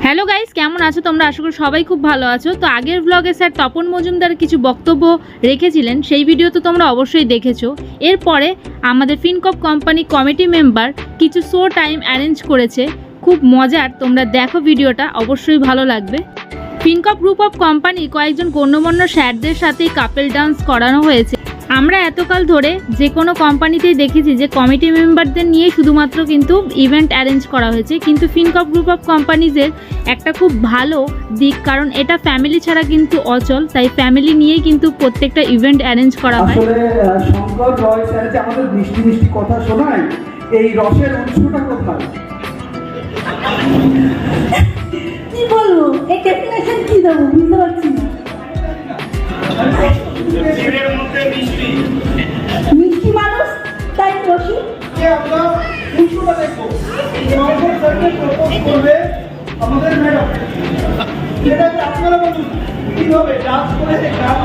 Hello guys, কেমন আছো তোমরা? আশা করি সবাই খুব ভালো আছো। তো আগের ব্লগে স্যার তপন মজুমদার কিছু বক্তব্য রেখেছিলেন, সেই ভিডিও তো তোমরা অবশ্যই দেখেছো। এরপরে আমাদের ফিনকপ কোম্পানি কমিটি মেম্বার কিছু শো টাইম অ্যারেঞ্জ করেছে, খুব মজার। তোমরা দেখো ভিডিওটা, অবশ্যই ভালো লাগবে। ফিনকপ গ্রুপ অফ কোম্পানি কয়েকজন গণ্যমান্য স্যারদের সাথেই কাপেল ডান্স করানো হয়েছে। আমরা এতকাল ধরে যে কোনো কোম্পানিতেই দেখেছি যে কমিটি মেম্বারদের নিয়ে শুধুমাত্র কিন্তু ইভেন্ট অ্যারেঞ্জ করা হয়েছে, কিন্তু ফিনকপ গ্রুপ অফ কোম্পানিজের একটা খুব ভালো দিক, কারণ এটা ফ্যামিলি ছাড়া কিন্তু অচল, তাই ফ্যামিলি নিয়েই কিন্তু প্রত্যেকটা ইভেন্ট অ্যারেঞ্জ করা হয়। আসলে শঙ্কর রয় স্যার যে আমাদের মিষ্টি মিষ্টি কথা শোনায়, এই রসের উৎসটা কোথায়? কি বলবো, এই ডেফিনেশন কি দেবো বুঝতে পারছি না। মিষ্টি মানুষ তাই রসি আমাদের ম্যাডাম এটা আপনারা বলুন কিভাবে ডান্স করে গান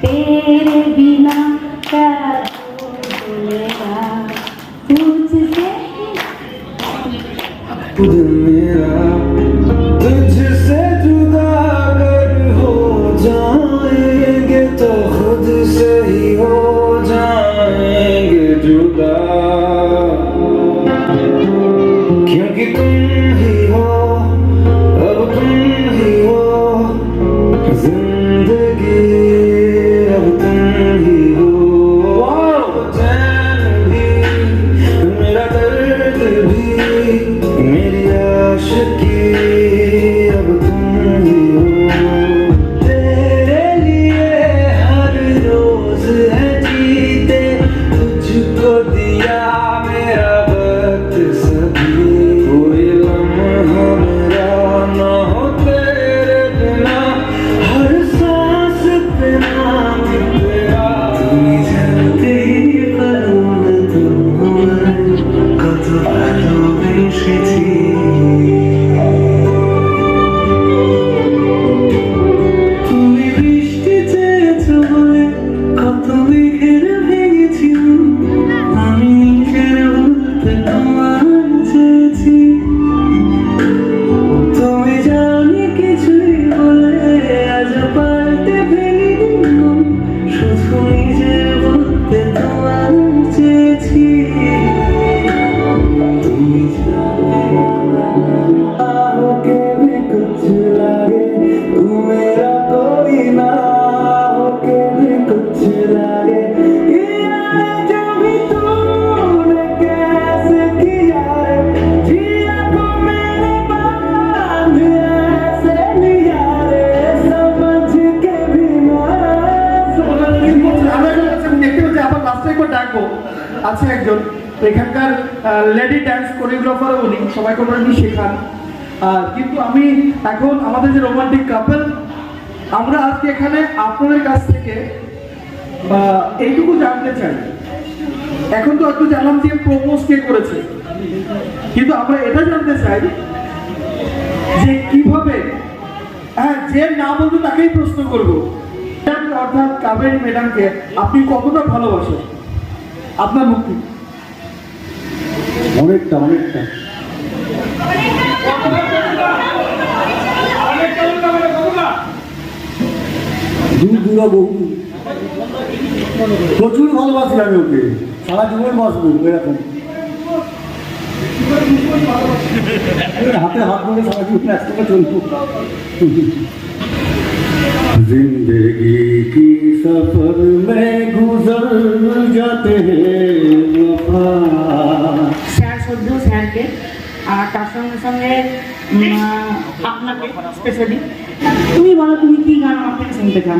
तेरे बिना क्या बोलेगा तुझसे खुद मेरा तुझसे जुदा अगर हो जाएंगे तो खुद से ही हो जाएंगे जुदा, क्योंकि तुम ही हो, अब तुम ही हो जिंदगी, अब तुम ही हो। चैन भी मेरा दर्द भी मेरी आशिकी, अब तुम ही हो। तेरे लिए हर रोज है जीते, तुझको दिया मेरा वक्त सभी, कोई लम्हा मेरा ना हो तेरे बिना, हर सांस पे नाम तेरा। तुम जानते ही करूँ तुम्हारे कत ভালোবেসেছি, তুমি বৃষ্টি চেয়েছো বলে কত মেঘের ভেঙেছি, আমি নিজের বলতে তোমার চেয়েছি, তুমি জানি কিছুই বলে আজ পাল্টে ভেঙে দিলাম, শুধু নিজের বলতে তোমার চেয়েছি। তুমি होके भी कुछ लागे तू मेरा कोई ना, होके भी कुछ लागे किया है जो भी तूने कैसे किया है, जिया को मेरे बांध ऐसे लिया रे, समझ के भी আছে একজন এখানকার লেডি ড্যান্স কোরিওগ্রাফার, উনি সবাইকে উনি শেখান। কিন্তু আমি এখন আমাদের যে রোমান্টিক কাপল, আমরা আজকে এখানে আপনাদের কাছ থেকে এইটুকু জানতে চাই। এখন তো একটু জানলাম যে প্রপোজ কে করেছে, কিন্তু আমরা এটা জানতে চাই যে কিভাবে, যে না বলবে তাকেই প্রশ্ন করবো, অর্থাৎ কাবেরী ম্যাডামকে আপনি কতটা ভালোবাসেন? আপনার মুক্তি অনেকটা অনেকটা দূর দূরা বহু প্রচুর ভালোবাসি আমি ওকে, সারা জীবন বাসবো এরকম, হাতে হাত ধরে সারা জীবন একসাথে চলবো। जिंदगी की सफर में गुजर जाते हैं वफा। স্যার সদ্য স্যারকে আর তার সঙ্গে সঙ্গে স্পেশালি তুমি বলো তুমি কি গান আমার থেকে শুনতে চাও?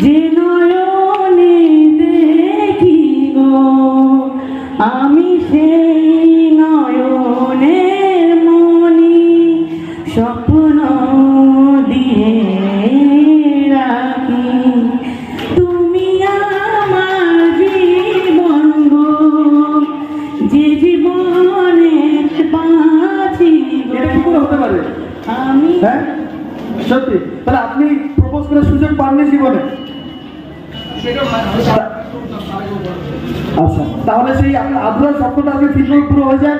যে নয়নে দেখি গো আমি সেই নয়নের মনি স্বপ্ন দিয়ে রাখি তুমি আমার জীবন গো যে জীবনে বাঁচি এটা কি করে হতে পারে? আমি হ্যাঁ সত্যি? তাহলে আপনি প্রপোজ করার সুযোগ পাননি জীবনে? আচ্ছা, তাহলে সেই আপনার আগ্রহ স্বপ্নটা আজকে ঠিকমতো পুরো হয়ে যায়।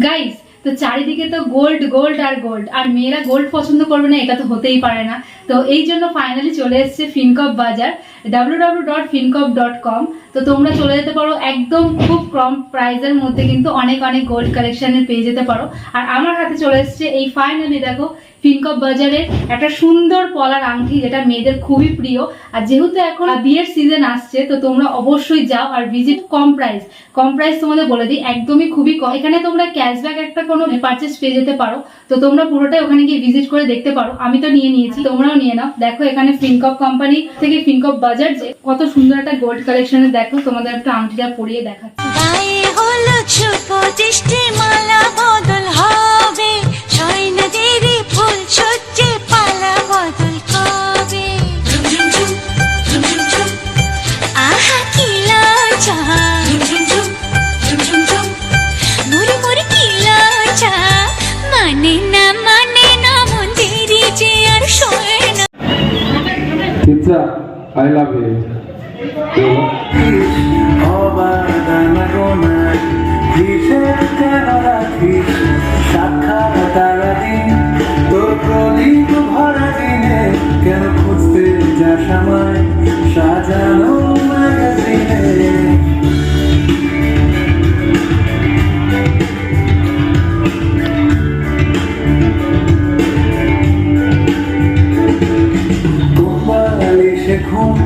গাইস, তো চারিদিকে তো গোল্ড গোল্ড আর গোল্ড, আর মেয়েরা গোল্ড পছন্দ করবে না এটা তো হতেই পারে না। তো এই জন্য ফাইনালি চলে এসেছে ফিনকপ বাজার, www.fincop.com। তো তোমরা চলে যেতে পারো, একদম খুব কম প্রাইসের মধ্যে কিন্তু অনেক অনেক গোল্ড কালেকশনের পেয়ে যেতে পারো। আর আমার হাতে চলে এসেছে এই ফাইনালি দেখো ফিনকপ বাজারের একটা সুন্দর পলার আংটি, যেটা মেয়েদের খুবই প্রিয়। আর যেহেতু এখন বিয়ের সিজন আসছে, তো তোমরা অবশ্যই যাও আর ভিজিট। কম প্রাইস তোমাদের বলে দিই, একদমই খুবই কম। এখানে তোমরা ক্যাশব্যাক একটা কোনো পারচেস পেয়ে যেতে পারো। তো তোমরা পুরোটাই ওখানে গিয়ে ভিজিট করে দেখতে পারো। আমি তো নিয়ে নিয়েছি, তোমরাও নিয়ে নাও। দেখো এখানে ফিনকপ কোম্পানি থেকে ফিনকপ বাজার যে কত সুন্দর একটা গোল্ড কালেকশনের, দেখো তোমাদের একটা আংটিটা পরিয়ে দেখাচ্ছি। গায়ে হলুদ শুভ দৃষ্টি মালা বদল হবে, সয়না দেবী ফুল সজ্জে পালা বদল কবে। আহা কি লজ্জা, মুড়ি মুড়ি কি লজ্জা, মানে না মন্দিরে যে আর শোয় না। Chitra, I love you. কেন খুঁজতে যা সময় সাজানো ম্যাগাজিনে বালিশে ঘুম,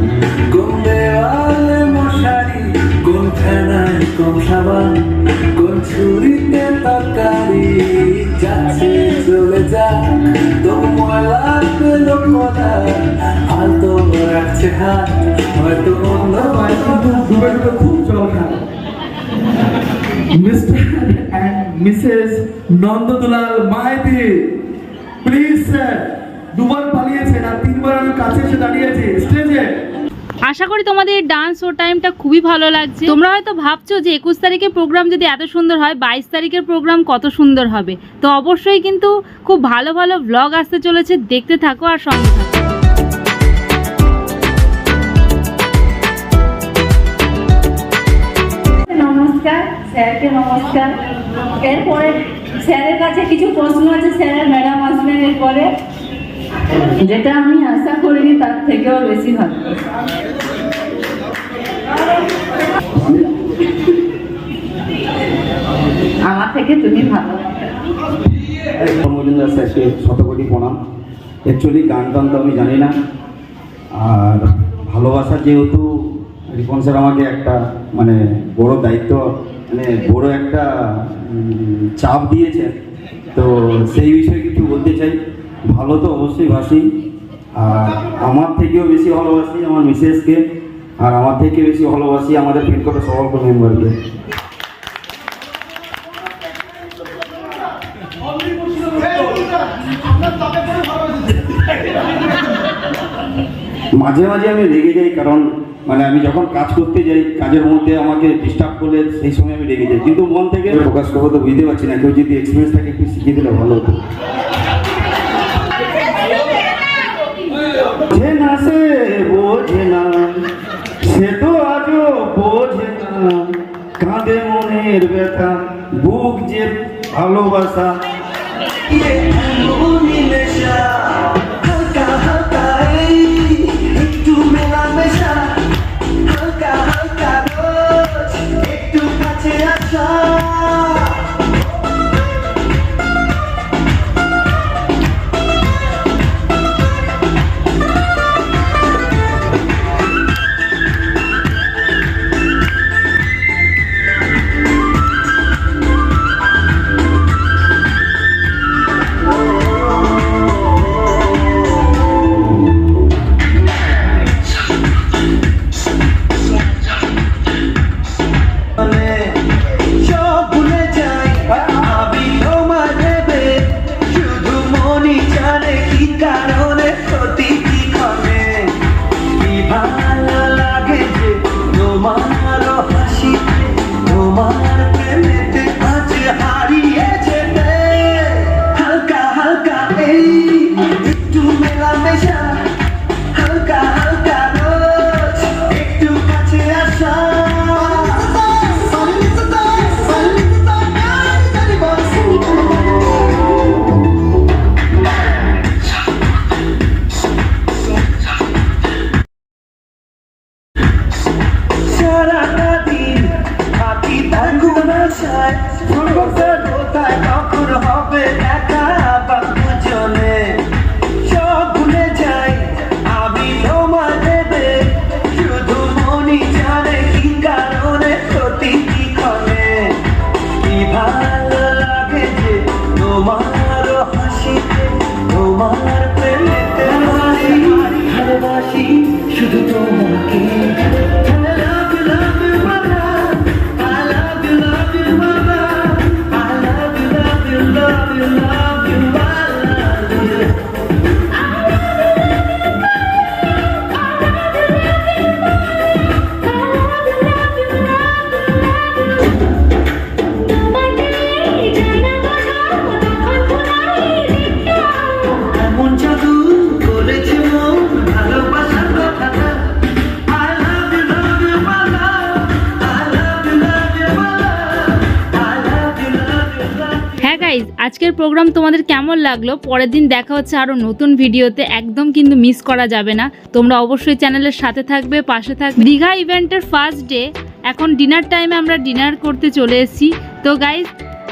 কোন দেওয়ালে মশারি, কোন ফেনায় কোন সাবান, কোন ছুরিতে তরকারি, যাচ্ছে চলে যা তবু ময়লাতে লোকটা আলতো রাখছে হাত, হয়তো অন্য ডুবে ডুবে খুব জল খায়। Mr and Mrs Nandadulal Maity, please sir. দুবার পালিয়েছেন আর তিনবার আমি কাছে এসে দাঁড়িয়েছি স্টেজে। আশা করি তোমাদের ডান্স ও টাইমটা খুবই ভালো লাগছে। তোমরা হয়তো ভাবছো যে 21 তারিখের প্রোগ্রাম যদি এত সুন্দর হয়, 22 তারিখের প্রোগ্রাম কত সুন্দর হবে। তো অবশ্যই কিন্তু খুব ভালো ভালো ব্লগ আসতে চলেছে, দেখতে থাকো আর সঙ্গে থাকো। নমস্কার, স্যারকে নমস্কার। এরপরে স্যারের কাছে কিছু প্রশ্ন আছে, স্যারের ম্যাডাম আসবেন এরপরে, যেটা আমি আশা করিনি তার থেকেও বেশি ভালো। আমার থেকে তুমি ভালো। মজুমদার স্যারকে শতকোটি প্রণাম। অ্যাকচুয়ালি গান টান তো আমি জানি না, আর ভালোবাসা যেহেতু রিপন স্যার আমাকে একটা মানে বড় দায়িত্ব, মানে বড় একটা চাপ দিয়েছেন, তো সেই বিষয়ে কিছু বলতে চাই। ভালো তো অবশ্যই বাসি, আর আমার থেকেও বেশি ভালোবাসি আমার মিসেসকে, আর আমার থেকে বেশি ভালোবাসি আমাদের ফিনকপের সকল মেম্বারকে। মাঝে মাঝে আমি রেগে যাই, কারণ মানে আমি যখন কাজ করতে যাই, কাজের মধ্যে আমাকে ডিস্টার্ব করলে সেই সময় আমি রেগে যাই, কিন্তু মন থেকে প্রকাশ করবো তো বুঝতে পারছি না। কেউ যদি এক্সপিরিয়েন্স থাকে একটু শিখিয়ে দিলে ভালো হতো। বোঝে না সে বোঝে না, সে তো আজও বোঝে না, কাঁদে মনের ব্যথা, বুক যে ভালোবাসা। তোমার প্রেমেতে ভালোবাসি শুধু তোমাকে I love you, love you, mother. I love you, love you, love you, love you, I love you. এমন জাদু করেছে মন ভালোবাসার কথাটা I love you, my love. I love you, my love. I love you, love you. হ্যাঁ guys, আজকের programme তোমাদের কেমন লাগলো? পরের দিন দেখা হচ্ছে আরও নতুন ভিডিওতে, একদম কিন্তু মিস করা যাবে না। তোমরা অবশ্যই চ্যানেলের সাথে থাকবে, পাশে থাকবে। দীঘা ইভেন্টের ফার্স্ট ডে, এখন ডিনার টাইমে আমরা ডিনার করতে চলে এসেছি। তো গাইজ,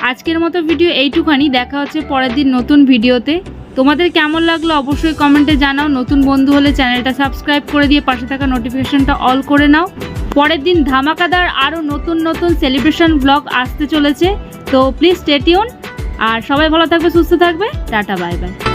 আজকের মতো ভিডিও এইটুখানি, দেখা হচ্ছে পরের দিন নতুন ভিডিওতে। তোমাদের কেমন লাগলো অবশ্যই কমেন্টে জানাও। নতুন বন্ধু হলে চ্যানেলটা সাবস্ক্রাইব করে দিয়ে পাশে থাকা নোটিফিকেশনটা অল করে নাও। পরের দিন ধামাকাদার আরও নতুন নতুন সেলিব্রেশন ব্লগ আসতে চলেছে, তো প্লিজ স্টে টিউন। আর সবাই ভালো থাকবে, সুস্থ থাকবে। Tata, bye bye.